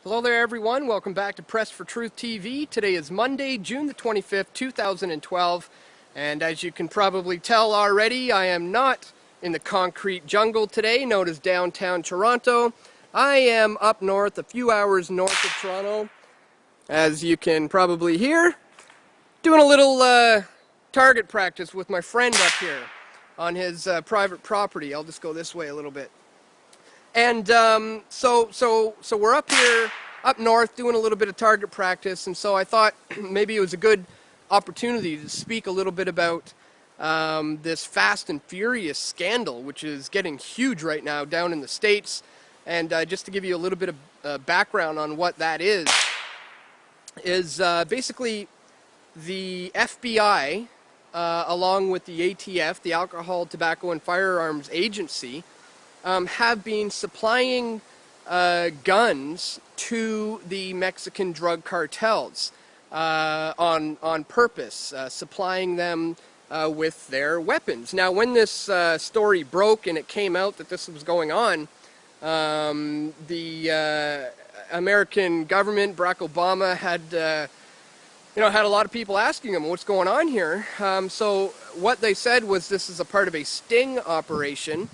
Hello there everyone, welcome back to Press for Truth TV. Today is Monday, June the 25th, 2012, and as you can probably tell already, I am not in the concrete jungle today, known as downtown Toronto. I am up north, a few hours north of Toronto, as you can probably hear, doing a little target practice with my friend up here on his private property. I'll just go this way a little bit. And so we're up here, up north, doing a little bit of target practice, and so I thought maybe it was a good opportunity to speak a little bit about this Fast and Furious scandal, which is getting huge right now down in the States. And just to give you a little bit of background on what that is basically the FBI, along with the ATF, the Alcohol, Tobacco, and Firearms Agency, have been supplying guns to the Mexican drug cartels on purpose, supplying them with their weapons. Now, when this story broke and it came out that this was going on, the American government, Barack Obama, had had a lot of people asking him what's going on here. So what they said was this is a part of a sting operation,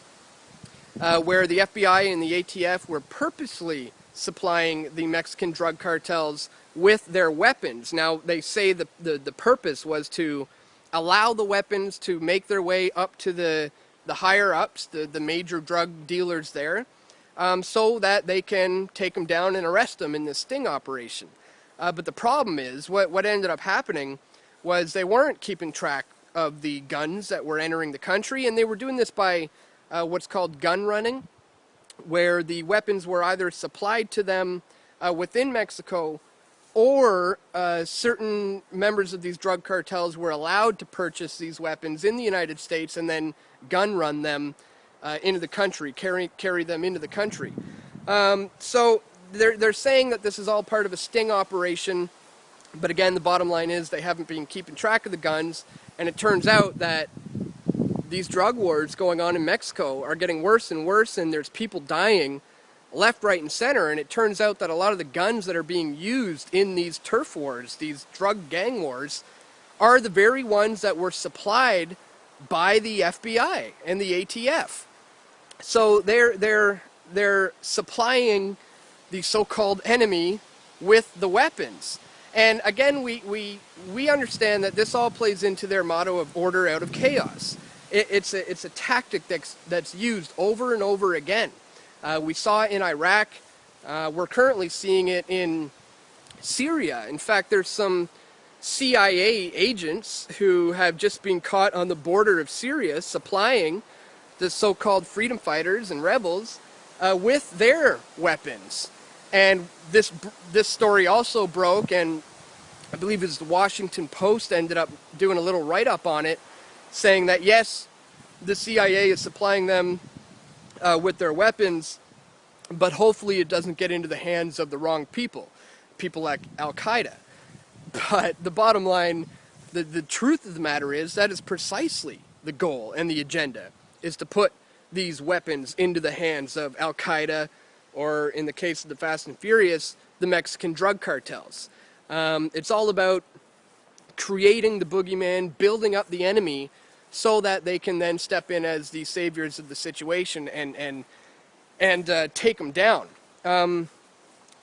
where the FBI and the ATF were purposely supplying the Mexican drug cartels with their weapons. Now, they say the purpose was to allow the weapons to make their way up to the higher-ups, the major drug dealers there, so that they can take them down and arrest them in this sting operation. But the problem is, what ended up happening was they weren't keeping track of the guns that were entering the country, and they were doing this by what's called gun running, where the weapons were either supplied to them within Mexico, or certain members of these drug cartels were allowed to purchase these weapons in the United States and then gun run them into the country, carry them into the country. So they're saying that this is all part of a sting operation, but again, the bottom line is they haven't been keeping track of the guns, and it turns out that these drug wars going on in Mexico are getting worse and worse, and there's people dying left, right, and center, and it turns out that a lot of the guns that are being used in these turf wars, these drug gang wars, are the very ones that were supplied by the FBI and the ATF. So they're supplying the so-called enemy with the weapons. And again, we understand that this all plays into their motto of order out of chaos. It's a tactic that's used over and over again. We saw it in Iraq. We're currently seeing it in Syria. In fact, there's some CIA agents who have just been caught on the border of Syria supplying the so-called freedom fighters and rebels with their weapons. And this story also broke, and I believe it was the Washington Post ended up doing a little write-up on it, saying that yes, the CIA is supplying them with their weapons, but hopefully it doesn't get into the hands of the wrong people like Al-Qaeda. But the bottom line, the truth of the matter is that is precisely the goal and the agenda, is to put these weapons into the hands of Al-Qaeda, or in the case of the Fast and Furious, the Mexican drug cartels. It's all about creating the boogeyman, building up the enemy, so that they can then step in as the saviors of the situation and take them down.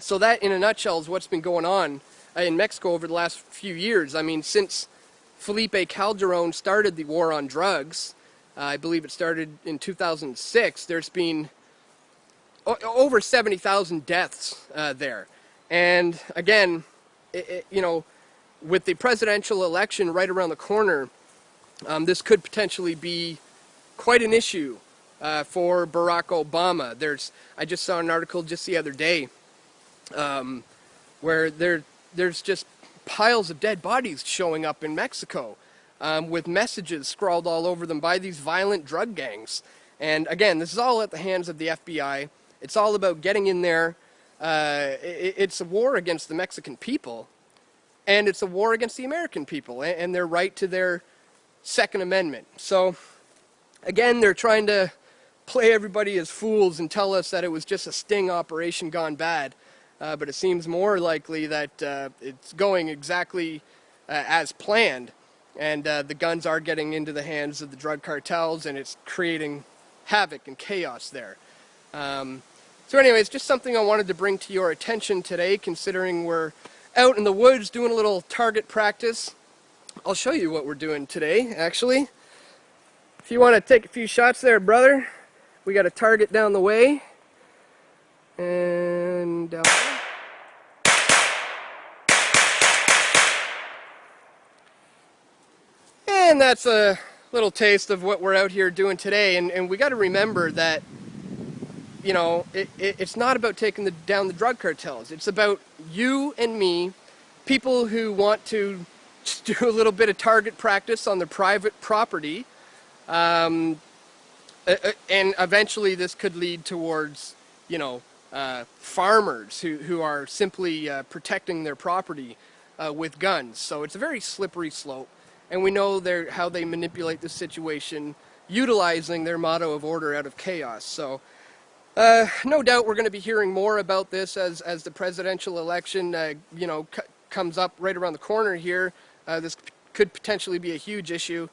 So that, in a nutshell, is what's been going on in Mexico over the last few years. I mean, since Felipe Calderon started the war on drugs, I believe it started in 2006, there's been over 70,000 deaths there. And again, with the presidential election right around the corner, this could potentially be quite an issue for Barack Obama. I just saw an article just the other day where there's just piles of dead bodies showing up in Mexico with messages scrawled all over them by these violent drug gangs. And again, this is all at the hands of the FBI. It's all about getting in there. It's a war against the Mexican people, and it's a war against the American people and their right to their Second Amendment. So again, they're trying to play everybody as fools and tell us that it was just a sting operation gone bad. but it seems more likely that it's going exactly as planned, and the guns are getting into the hands of the drug cartels, and it's creating havoc and chaos there. So anyways, just something I wanted to bring to your attention today, considering we're out in the woods doing a little target practice. I'll show you what we're doing today, actually. If you want to take a few shots there, brother, we got a target down the way. And down there. And that's a little taste of what we're out here doing today. And we got to remember that, you know, it's not about taking down the drug cartels. It's about you and me, people who want to just do a little bit of target practice on their private property. And eventually this could lead towards, you know, farmers who are simply protecting their property with guns. So it's a very slippery slope. And we know how they manipulate the situation, utilizing their motto of order out of chaos. So no doubt we're going to be hearing more about this as the presidential election you know, comes up right around the corner here. This could potentially be a huge issue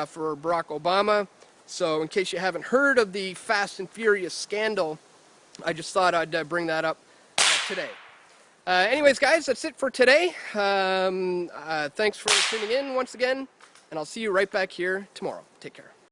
for Barack Obama. So in case you haven't heard of the Fast and Furious scandal, I just thought I'd bring that up today. Anyways, guys, that's it for today. Thanks for tuning in once again, and I'll see you right back here tomorrow. Take care.